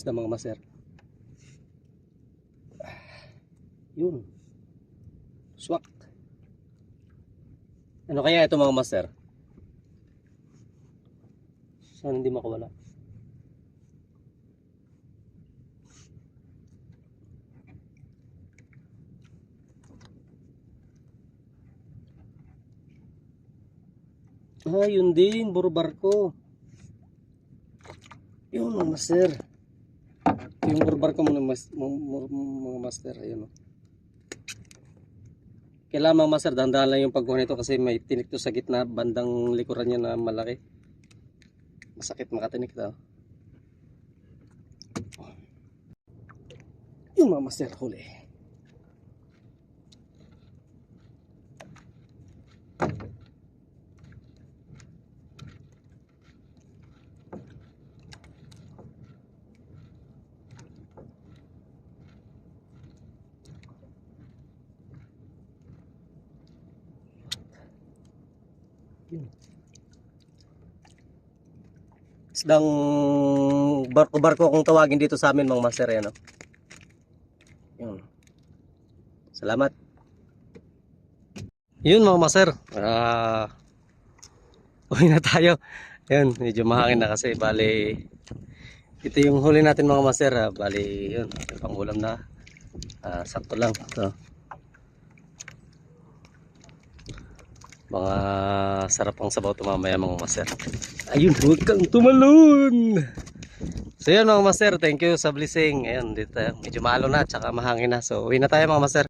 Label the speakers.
Speaker 1: isda mga master. Yun. Swak. Ano kaya ito mga master? Saan hindi makawala? Ah, yun din, buro barko. Yun mga master. Yung buro barko mga master. Ayun o. Kailangan mga master, dahan-dahan lang yung pagkuha nito kasi may tinik to sa gitna, bandang likuran niya na malaki. Masakit makatinik ito. Yung mga master, huli. Isdang barko-barko kung tawagin dito sa amin mga master, yan o. Yun. Salamat. Yun mga master, uwi na tayo. Yun, medyo mahangin na kasi bali ito yung huli natin mga master. Bali yun, pangulam na. Sakto lang ito. Mga sarap ang sabaw ito mamaya mga master. Ayun, huwag kang tumalon. So yun mga master, thank you sa blessing. Ayun, dito medyo malo na, tsaka mahangin na. So uwi na tayo mga master.